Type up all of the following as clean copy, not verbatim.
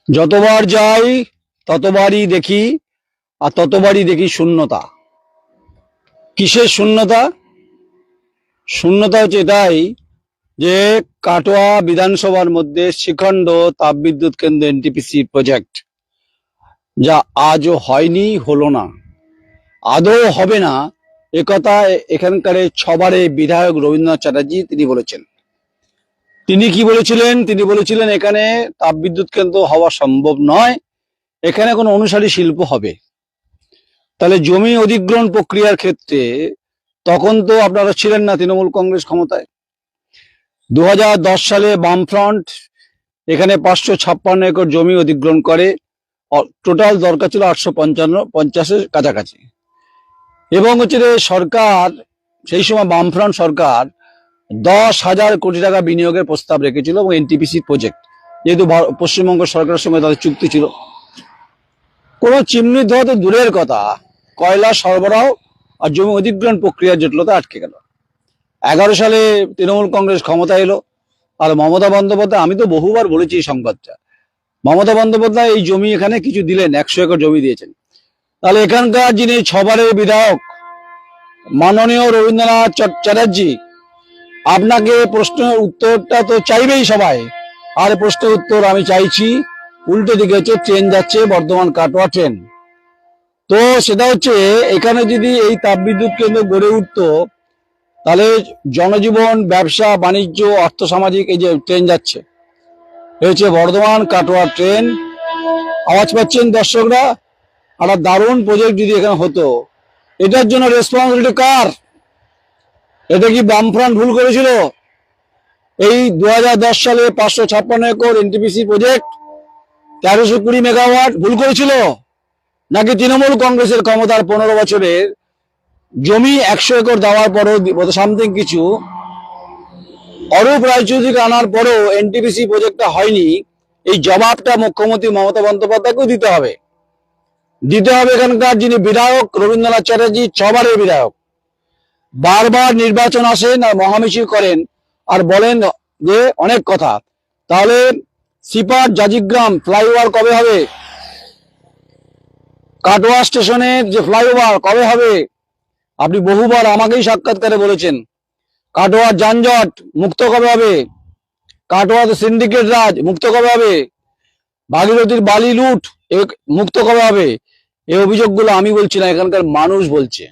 যতবার যাই ততবারই দেখি, আর ততবারই দেখি শূন্যতা। কিসের শূন্যতা? শূন্যতা হচ্ছে এটাই যে কাটোয়া বিধানসভার মধ্যে শিখণ্ড তাপবিদ্যুৎ কেন্দ্র এনটিপিসি প্রজেক্ট যা আজও হয়নি, হলো না, আদৌ হবে না, একথা এখানকার ছবারে বিধায়ক রবীন্দ্রনাথ চ্যাটার্জি তিনি বলেছেন। তিনি কি বলেছিলেন? তিনি বলেছিলেন এখানে তাপবিদ্যুৎ কেন্দ্র হওয়া সম্ভব নয়, এখানে কোনো অনুসারী শিল্প হবে। তাহলে জমি অধিগ্রহণ প্রক্রিয়ার ক্ষেত্রে তখন তো আপনারা ছিলেন না তৃণমূল কংগ্রেস ক্ষমতায়। 2010 সালে বামফ্রন্ট এখানে 556 একর জমি অধিগ্রহণ করে। টোটাল দরকার ছিল 850-এর কাছাকাছি। এবং হচ্ছে সরকার, সেই সময় বামফ্রন্ট সরকার 10,000 কোটি টাকা বিনিয়োগের প্রস্তাব রেখেছিল এবং এনটিপিসি প্রজেক্ট, যেহেতু পশ্চিমবঙ্গ সরকারের সঙ্গে তাদের চুক্তি ছিল। কোনো চিমনি ধোয়া তো দূরের কথা, কয়লা সরবরাহ আর জমি অধিগ্রহণ প্রক্রিয়ার জটিলতা আটকে গেল। 11 সালে তৃণমূল কংগ্রেস ক্ষমতা এলো, আর মমতা বন্দ্যোপাধ্যায়, আমি তো বহুবার বলেছি এই সংবাদটা, মমতা বন্দ্যোপাধ্যায় এই জমি এখানে কিছু দিলেন, 100 একর জমি দিয়েছেন। তাহলে এখানকার যিনি ছবারের বিধায়ক মাননীয় রবীন্দ্রনাথ চ্যাটার্জি, আপনাকে প্রশ্নের উত্তরটা তো চাইবেই সবাই, আর প্রশ্নের উত্তর আমি চাইছি। উল্টো দিকে হচ্ছে ট্রেন যাচ্ছে, বর্ধমান কাটোয়া ট্রেন। তো সেটা হচ্ছে এখানে যদি এই তাপবিদ্যুৎ কেন্দ্র গড়ে উঠতো, তাহলে জনজীবন, ব্যবসা বাণিজ্য, অর্থসামাজিক, এই যে ট্রেন যাচ্ছে, হচ্ছে বর্ধমান কাটোয়া ট্রেন, আওয়াজ পাচ্ছেন দর্শকরা? একটা দারুণ প্রজেক্ট যদি এখানে হতো, এটার জন্য রেসপন্সিবিলিটি কার? এটা কি বামফ্রন্ট ভুল করেছিল? এই 2010 সালে 556 একর এনটিপিসি প্রজেক্ট 1320 মেগাওয়াট ভুল করেছিল, নাকি তৃণমূল কংগ্রেসের ক্ষমতার 15 বছরের জমি 100 একর দেওয়ার পরও, সামথিং কিছু অরূপ রায়চৌধুরীকে আনার পরও এনটিপিসি প্রজেক্টটা হয়নি? এই জবাবটা মুখ্যমন্ত্রী মমতা বন্দ্যোপাধ্যায়কেও দিতে হবে। এখানকার যিনি বিধায়ক রবীন্দ্রনাথ চ্যাটার্জি, ছবারের বিধায়ক, বারবার নির্বাচন আসেন আর মহামিছিল করেন আর বলেন যে অনেক কথা। তাহলে সিপার জাজিগ্রাম ফ্লাইওভার কবে হবে? কাটোয়া স্টেশনের যে ফ্লাইওভার কবে হবে? আপনি বহুবার আমাকেই সাক্ষাৎকারে বলেছেন। কাটোয়ার যানজট মুক্ত কবে হবে? কাটোয়াতে সিন্ডিকেট রাজ মুক্ত কবে হবে? ভাগীরথীর বালি লুট মুক্ত কবে হবে? এই অভিযোগগুলো আমি বলছি না, এখানকার মানুষ বলছে।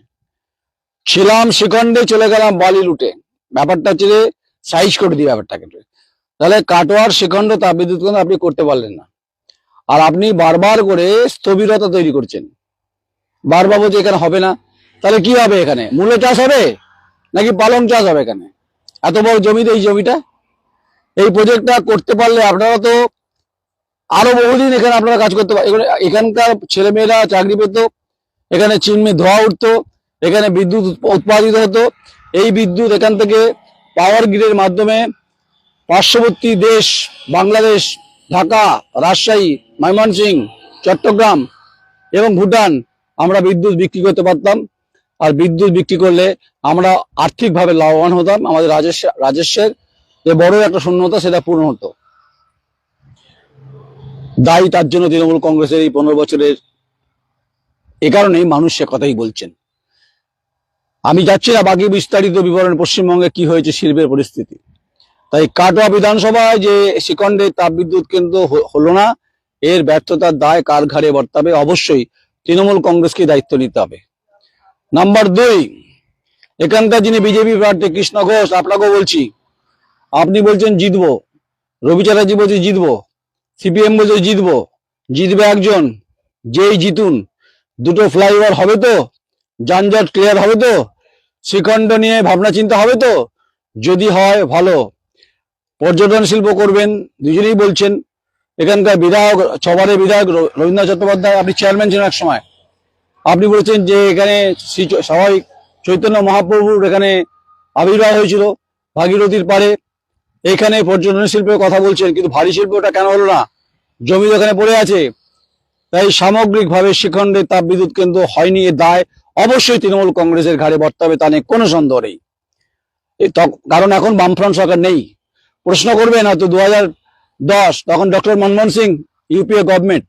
ছিলাম শিখণ্ডে, চলে গেলাম বালি লুটে। ব্যাপারটা হচ্ছে সাইজ করে দিই ব্যাপারটাকে। তাহলে কাটোয়ার শিখণ্ড তাপবিদ্যুৎ কেন্দ্র আপনি করতে পারলেন না, আর আপনি বারবার করে স্থবিরতা তৈরি করছেন, বারবার বলছে এখানে হবে না। তাহলে কি হবে? এখানে মূলো চাষ হবে নাকি পালং চাষ হবে? এখানে এত বড় জমিতে এই জমিটা, এই প্রজেক্টটা করতে পারলে আপনারা তো আরো বহুদিন এখানে আপনারা কাজ করতে পারেন। এখানকার ছেলেমেয়েরা চাকরি পেত, এখানে চিমনি ধোয়া উঠতো, এখানে বিদ্যুৎ উৎপাদিত হতো। এই বিদ্যুৎ এখান থেকে পাওয়ার গ্রিডের মাধ্যমে পার্শ্ববর্তী দেশ বাংলাদেশ, ঢাকা, রাজশাহী, ময়মনসিংহ, চট্টগ্রাম এবং ভুটান আমরা বিদ্যুৎ বিক্রি করতে পারতাম। আর বিদ্যুৎ বিক্রি করলে আমরা আর্থিকভাবে লাভবান হতাম, আমাদের রাজস্বের যে বড় একটা শূন্যতা সেটা পূরণ হতো। দায়ী তার জন্য তৃণমূল কংগ্রেসের এই 15 বছরের। এ কারণেই মানুষ সে কথাই বলছেন। আমি যাচ্ছি না বাকি বিস্তারিত বিবরণ, পশ্চিমবঙ্গে কি হয়েছে শিল্পের পরিস্থিতি। তাই কাটোয়া বিধানসভায় যে শিখণ্ডে তাপবিদ্যুৎ কেন্দ্র হলো না, এর ব্যর্থতার দায় কার ঘাড়ে বর্তাবে? অবশ্যই তৃণমূল কংগ্রেসকে দায়িত্ব নিতে হবে। নাম্বার 2, এখানকার যিনি বিজেপি প্রার্থী কৃষ্ণ ঘোষ, আপনাকেও বলছি, আপনি বলছেন জিতবো, রবি চ্যাটার্জি বলছে জিতবো, সিপিএম বলছে জিতবো। জিতবে একজন, যেই জিতুন। দুটো ফ্লাইওভার হবে তো? যানজট ক্লিয়ার হবে তো? শিখণ্ড নিয়ে ভাবনা চিন্তা হবে তো? যদি হয় ভালো। পর্যটন শিল্প করবেন, দুজনেই বলছেন। এখানকার বিধায়ক, ছবারের বিধায়ক রবীন্দ্রনাথ চট্টোপাধ্যায়, আপনি চেয়ারম্যান ছিলেন এক সময়, আপনি বলেছেন যে এখানে স্বাভাবিক চৈতন্য মহাপ্রভুর এখানে আবির্ভাব হয়েছিল ভাগীরথীর পারে। এখানে পর্যটন শিল্পের কথা বলছেন, কিন্তু ভারী শিল্পটা কেন হলো না? জমি এখানে পড়ে আছে। তাই সামগ্রিকভাবে শিখণ্ডে তাপবিদ্যুৎ কেন্দ্র হয়নি, এর দায় অবশ্যই তৃণমূল কংগ্রেসের ঘাড়ে বর্তাবে, তা নিয়ে কোনো সন্দেহ নেই। কারণ এখন বামফ্রন্ট সরকার নেই। প্রশ্ন করবেন হয়তো 2010, তখন doctor Manmohan Singh UPA government,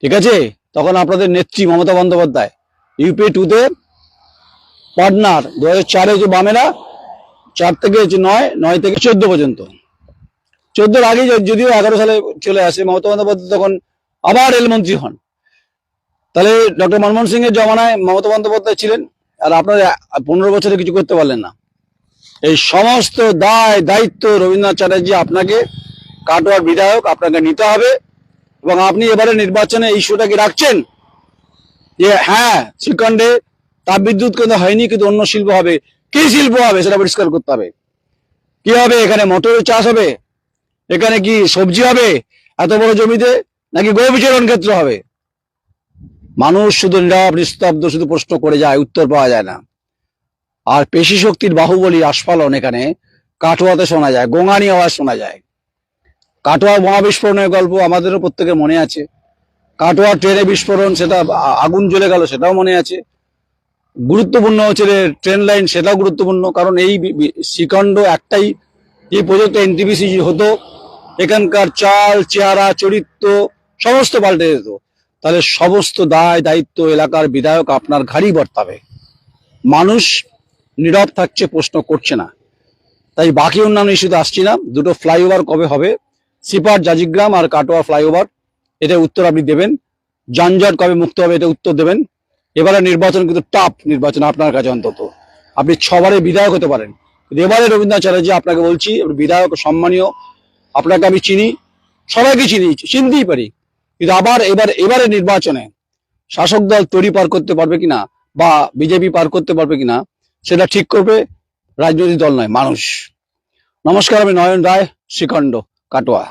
ঠিক আছে, তখন আপনাদের নেত্রী মমতা বন্দ্যোপাধ্যায় ইউপিএ 2-তে পার্টনার। 2004-এ যে বামেরা 4 থেকে 9 থেকে 14 পর্যন্ত, 14-র আগে যদিও 11 সালে চলে আসে মমতা বন্দ্যোপাধ্যায়, তখন আবার রেলমন্ত্রী হন। তাহলে ডক্টর মনমোহন সিং এর জমানায় মমতা বন্দ্যোপাধ্যায় ছিলেন, আর আপনারা 15 বছরে কিছু করতে পারলেন না। এই সমস্ত দায়িত্ব রবীন্দ্রনাথ চ্যাটার্জি আপনাকে, কাটোয়ার বিধায়ক, আপনাকে নিতে হবে। এবং আপনি এবারে নির্বাচনে এই ইস্যুটা কি রাখছেন যে হ্যাঁ শ্রীখণ্ডে তাপবিদ্যুৎ কেন্দ্র হয়নি, কিন্তু অন্য শিল্প হবে। কি শিল্প হবে সেটা পরিষ্কার করতে হবে। কি হবে? এখানে মোটরের চাষ হবে, এখানে কি সবজি হবে এত বড় জমিতে, নাকি গোবিচরণ ক্ষেত্র হবে? মানুষ শুধু নীরব নিস্তব্ধ শুধু প্রশ্ন করে যায়, উত্তর পাওয়া যায় না। আর পেশি শক্তির বাহুবলী আস্ফালন এখানে কাটোয়াতে শোনা যায়, গোঙানি আওয়াজ শোনা যায়। কাটোয়া বোমা বিস্ফোরণের গল্প আমাদেরও প্রত্যেকের মনে আছে। কাটোয়া ট্রেনে বিস্ফোরণ, সেটা আগুন জ্বলে গেল, সেটাও মনে আছে। গুরুত্বপূর্ণ হচ্ছে ট্রেন লাইন, সেটাও গুরুত্বপূর্ণ, কারণ এই শ্রীখণ্ড একটাই যে পর্যন্ত এনটিপিসি হতো, এখানকার চাল চেহারা চরিত্র সমস্ত পাল্টে যেত। তাহলে সমস্ত দায়িত্ব এলাকার বিধায়ক আপনার ঘাড়ি বর্তাবে। মানুষ নীরব থাকছে, প্রশ্ন করছে না। তাই বাকি অন্যান্য ইস্যুতে আসছি না। দুটো ফ্লাইওভার কবে হবে, সিপার জাজিগ্রাম আর কাটোয়া ফ্লাইওভার, এটা উত্তর আপনি দেবেন। যানজট কবে মুক্ত হবে, এটা উত্তর দেবেন। এবারে নির্বাচন কিন্তু টাফ নির্বাচন আপনার কাছে, অন্তত আপনি 6বারে বিধায়ক হতে পারেন, কিন্তু এবারে রবীন্দ্রনাথ চ্যাটার্জি আপনাকে বলছি, বিধায়ক সম্মানীয়, আপনাকে আমি চিনি, সবাইকে চিনতেই পারি, কিন্তু এবারে নির্বাচনে শাসক দল তৈরি পার করতে পারবে কিনা বা বিজেপি পার করতে পারবে কিনা সেটা ঠিক করবে রাজনৈতিক দল নয়, মানুষ। নমস্কার, আমি নয়ন রায়, শ্রীখণ্ড, কাটোয়া।